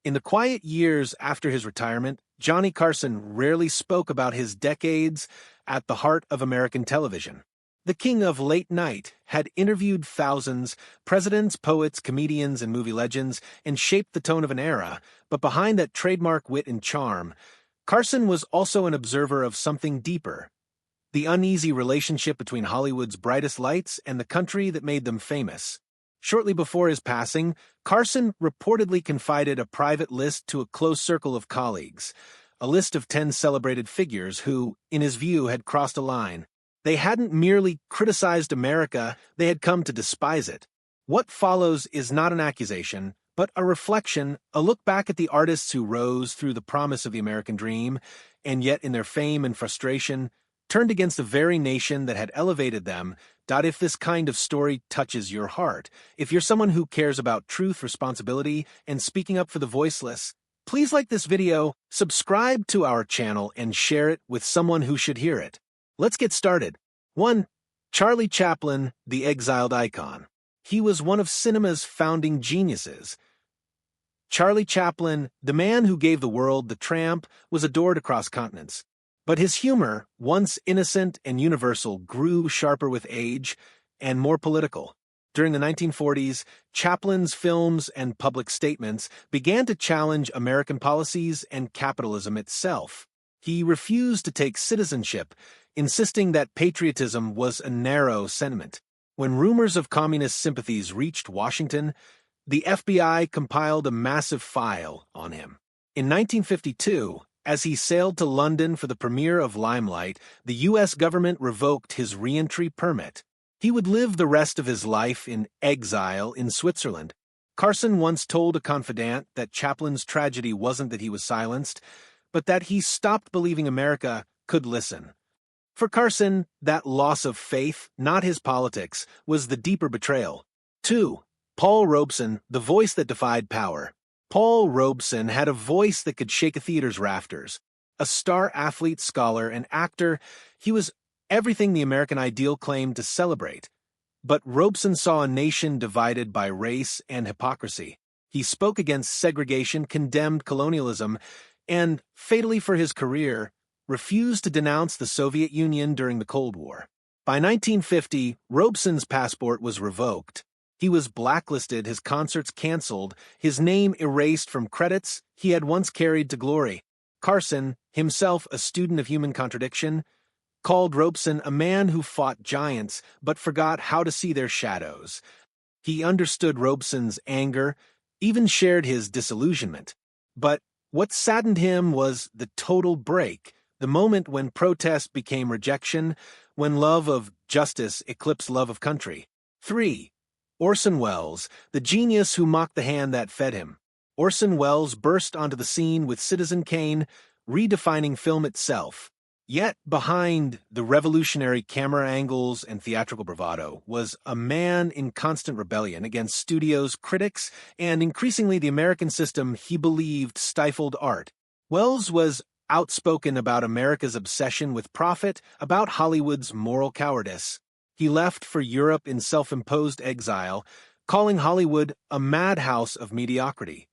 In the quiet years after his retirement, Johnny Carson rarely spoke about his decades at the heart of American television. The king of late night had interviewed thousands, presidents, poets, comedians, and movie legends, and shaped the tone of an era, but behind that trademark wit and charm, Carson was also an observer of something deeper: the uneasy relationship between Hollywood's brightest lights and the country that made them famous. Shortly before his passing, Carson reportedly confided a private list to a close circle of colleagues, a list of 10 celebrated figures who, in his view, had crossed a line. They hadn't merely criticized America, they had come to despise it. What follows is not an accusation, but a reflection, a look back at the artists who rose through the promise of the American dream, and yet in their fame and frustration, turned against the very nation that had elevated them. If this kind of story touches your heart, if you're someone who cares about truth, responsibility, and speaking up for the voiceless, please like this video, subscribe to our channel, and share it with someone who should hear it. Let's get started. 1. Charlie Chaplin, the exiled icon. He was one of cinema's founding geniuses. Charlie Chaplin, the man who gave the world The Tramp, was adored across continents. But his humor, once innocent and universal, grew sharper with age and more political. During the 1940s, Chaplin's films and public statements began to challenge American policies and capitalism itself. He refused to take citizenship, insisting that patriotism was a narrow sentiment. When rumors of communist sympathies reached Washington, the FBI compiled a massive file on him. In 1952, as he sailed to London for the premiere of Limelight, the U.S. government revoked his re-entry permit. He would live the rest of his life in exile in Switzerland. Carson once told a confidant that Chaplin's tragedy wasn't that he was silenced, but that he stopped believing America could listen. For Carson, that loss of faith, not his politics, was the deeper betrayal. 2. Paul Robeson, the voice that defied power. Paul Robeson had a voice that could shake a theater's rafters. A star athlete, scholar, and actor, he was everything the American ideal claimed to celebrate. But Robeson saw a nation divided by race and hypocrisy. He spoke against segregation, condemned colonialism, and, fatally for his career, refused to denounce the Soviet Union during the Cold War. By 1950, Robeson's passport was revoked. He was blacklisted, his concerts canceled, his name erased from credits he had once carried to glory. Carson, himself a student of human contradiction, called Robeson a man who fought giants but forgot how to see their shadows. He understood Robeson's anger, even shared his disillusionment. But what saddened him was the total break, the moment when protest became rejection, when love of justice eclipsed love of country. 3. Orson Welles, the genius who mocked the hand that fed him. Orson Welles burst onto the scene with Citizen Kane, redefining film itself. Yet behind the revolutionary camera angles and theatrical bravado was a man in constant rebellion against studios, critics, and increasingly the American system he believed stifled art. Welles was outspoken about America's obsession with profit, about Hollywood's moral cowardice. He left for Europe in self-imposed exile, calling Hollywood a madhouse of mediocrity.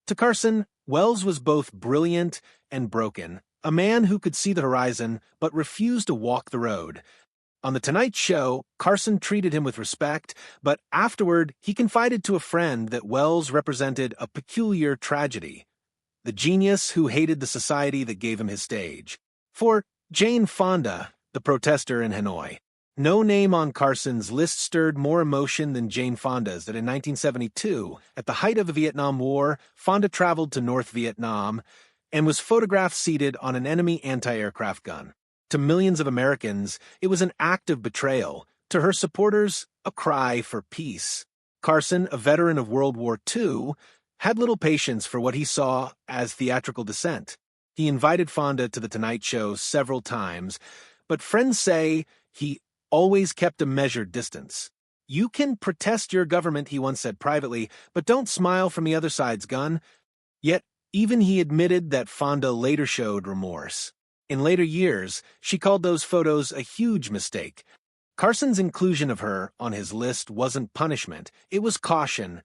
To Carson, Welles was both brilliant and broken, a man who could see the horizon but refused to walk the road. On The Tonight Show, Carson treated him with respect, but afterward he confided to a friend that Welles represented a peculiar tragedy: the genius who hated the society that gave him his stage. For Jane Fonda, the protester in Hanoi, no name on Carson's list stirred more emotion than Jane Fonda's. That in 1972, at the height of the Vietnam War, Fonda traveled to North Vietnam and was photographed seated on an enemy anti-aircraft gun. To millions of Americans, it was an act of betrayal. To her supporters, a cry for peace. Carson, a veteran of World War II, had little patience for what he saw as theatrical dissent. He invited Fonda to The Tonight Show several times, but friends say he always kept a measured distance. "You can protest your government," he once said privately, "but don't smile from the other side's gun." Yet, even he admitted that Fonda later showed remorse. In later years, she called those photos a huge mistake. Carson's inclusion of her on his list wasn't punishment, it was caution.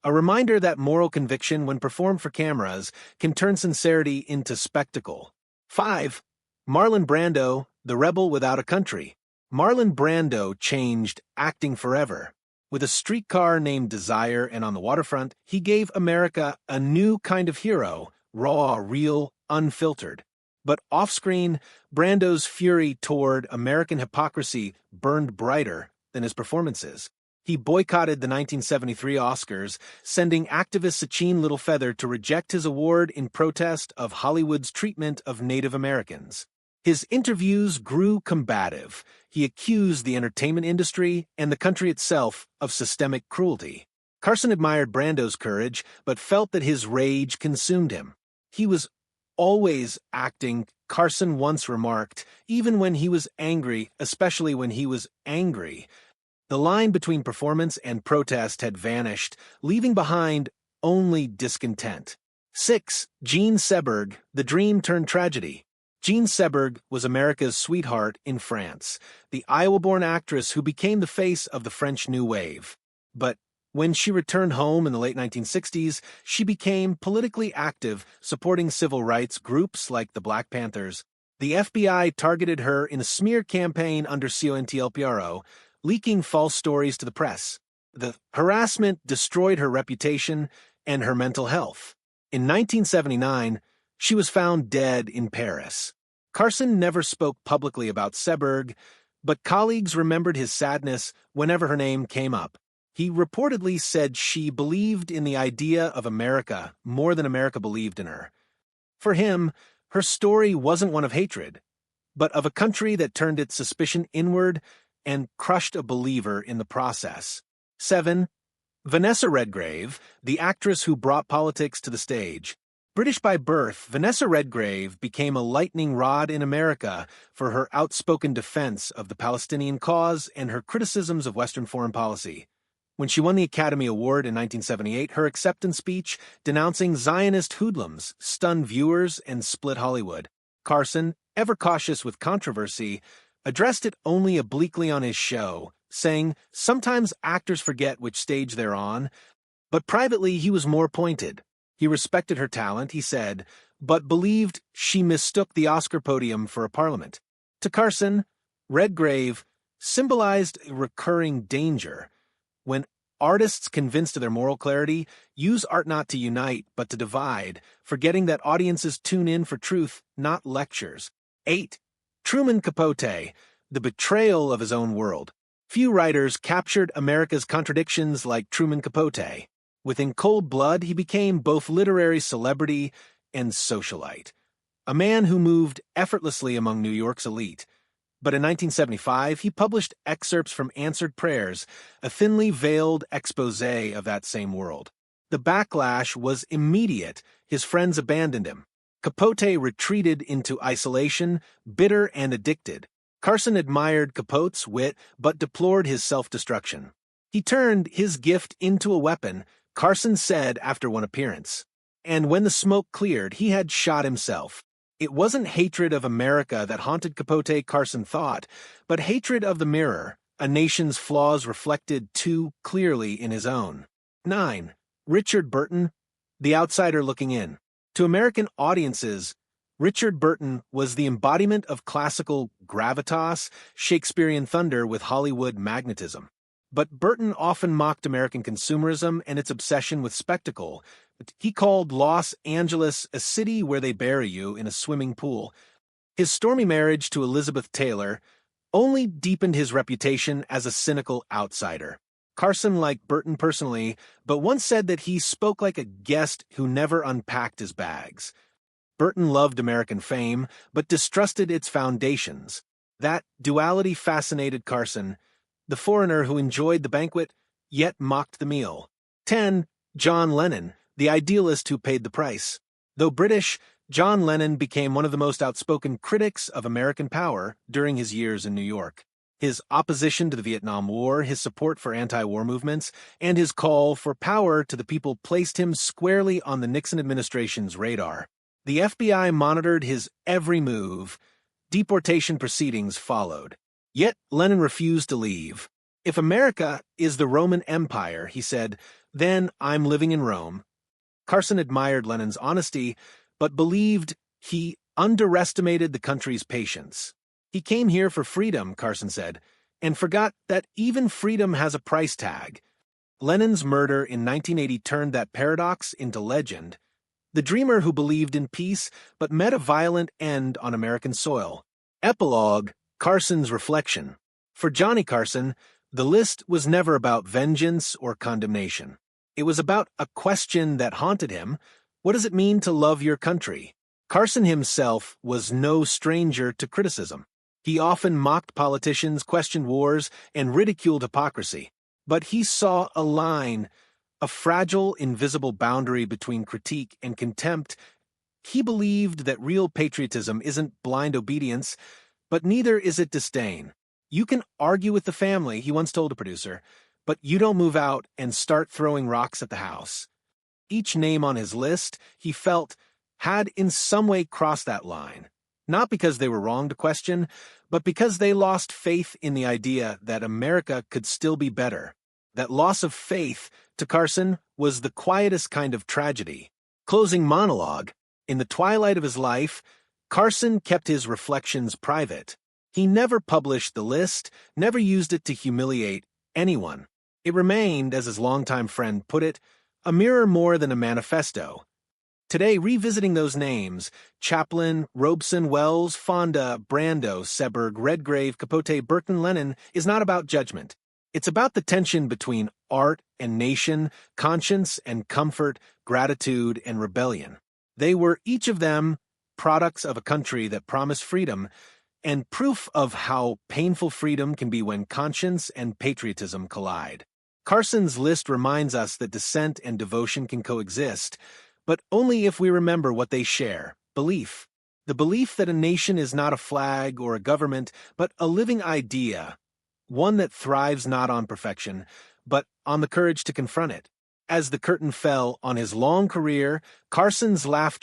a reminder that moral conviction, when performed for cameras, can turn sincerity into spectacle. 5. Marlon Brando, the rebel without a country. Marlon Brando changed acting forever. With A Streetcar Named Desire and On the Waterfront, he gave America a new kind of hero, raw, real, unfiltered. But off-screen, Brando's fury toward American hypocrisy burned brighter than his performances. He boycotted the 1973 Oscars, sending activist Sachin Littlefeather to reject his award in protest of Hollywood's treatment of Native Americans. His interviews grew combative. He accused the entertainment industry and the country itself of systemic cruelty. Carson admired Brando's courage, but felt that his rage consumed him. He was always acting, Carson once remarked, even when he was angry, especially when he was angry. The line between performance and protest had vanished, leaving behind only discontent. 6. Jean Seberg, the dream turned tragedy. Jean Seberg was America's sweetheart in France, the Iowa-born actress who became the face of the French New Wave. But when she returned home in the late 1960s, she became politically active, supporting civil rights groups like the Black Panthers. The FBI targeted her in a smear campaign under CONTLPRO, leaking false stories to the press. The harassment destroyed her reputation and her mental health. In 1979, she was found dead in Paris. Carson never spoke publicly about Seberg, but colleagues remembered his sadness whenever her name came up. He reportedly said she believed in the idea of America more than America believed in her. For him, her story wasn't one of hatred, but of a country that turned its suspicion inward and crushed a believer in the process. 7. Vanessa Redgrave, the actress who brought politics to the stage. British by birth, Vanessa Redgrave became a lightning rod in America for her outspoken defense of the Palestinian cause and her criticisms of Western foreign policy. When she won the Academy Award in 1978, her acceptance speech denouncing Zionist hoodlums stunned viewers and split Hollywood. Carson, ever cautious with controversy, addressed it only obliquely on his show, saying, "Sometimes actors forget which stage they're on," but privately he was more pointed. He respected her talent, he said, but believed she mistook the Oscar podium for a parliament. To Carson, Redgrave symbolized a recurring danger. When artists convinced of their moral clarity use art not to unite but to divide, forgetting that audiences tune in for truth, not lectures. 8. Truman Capote, the betrayal of his own world. Few writers captured America's contradictions like Truman Capote. Within Cold Blood, he became both literary celebrity and socialite, a man who moved effortlessly among New York's elite. But in 1975, he published excerpts from Answered Prayers, a thinly veiled exposé of that same world. The backlash was immediate. His friends abandoned him. Capote retreated into isolation, bitter and addicted. Carson admired Capote's wit, but deplored his self-destruction. He turned his gift into a weapon, Carson said after one appearance. And when the smoke cleared, he had shot himself. It wasn't hatred of America that haunted Capote, Carson thought, but hatred of the mirror, a nation's flaws reflected too clearly in his own. 9. Richard Burton, the outsider looking in. To American audiences, Richard Burton was the embodiment of classical gravitas, Shakespearean thunder with Hollywood magnetism. But Burton often mocked American consumerism and its obsession with spectacle. He called Los Angeles a city where they bury you in a swimming pool. His stormy marriage to Elizabeth Taylor only deepened his reputation as a cynical outsider. Carson liked Burton personally, but once said that he spoke like a guest who never unpacked his bags. Burton loved American fame, but distrusted its foundations. That duality fascinated Carson, the foreigner who enjoyed the banquet, yet mocked the meal. 10. John Lennon, the idealist who paid the price. Though British, John Lennon became one of the most outspoken critics of American power during his years in New York. His opposition to the Vietnam War, his support for anti-war movements, and his call for power to the people placed him squarely on the Nixon administration's radar. The FBI monitored his every move. Deportation proceedings followed. Yet Lennon refused to leave. "If America is the Roman Empire," he said, Then I'm living in Rome. Carson admired Lenin's honesty, but believed he underestimated the country's patience. He came here for freedom, Carson said, and forgot that even freedom has a price tag. Lenin's murder in 1980 turned that paradox into legend. The dreamer who believed in peace but met a violent end on American soil. Epilogue, Carson's reflection. For Johnny Carson, the list was never about vengeance or condemnation. It was about a question that haunted him. What does it mean to love your country? Carson himself was no stranger to criticism. He often mocked politicians, questioned wars, and ridiculed hypocrisy. But he saw a line, a fragile, invisible boundary between critique and contempt. He believed that real patriotism isn't blind obedience, but neither is it disdain. You can argue with the family, he once told a producer, but you don't move out and start throwing rocks at the house. Each name on his list, he felt, had in some way crossed that line. Not because they were wrong to question, but because they lost faith in the idea that America could still be better. That loss of faith, to Carson, was the quietest kind of tragedy. Closing monologue. In the twilight of his life, Carson kept his reflections private. He never published the list, never used it to humiliate anyone. It remained, as his longtime friend put it, a mirror more than a manifesto. Today, revisiting those names, Chaplin, Robeson, Wells, Fonda, Brando, Seberg, Redgrave, Capote, Berkman, Lenin, is not about judgment. It's about the tension between art and nation, conscience and comfort, gratitude and rebellion. They were, each of them, products of a country that promised freedom, and proof of how painful freedom can be when conscience and patriotism collide. Carson's list reminds us that dissent and devotion can coexist, but only if we remember what they share: belief. The belief that a nation is not a flag or a government, but a living idea, one that thrives not on perfection, but on the courage to confront it. As the curtain fell on his long career, Carson's laughter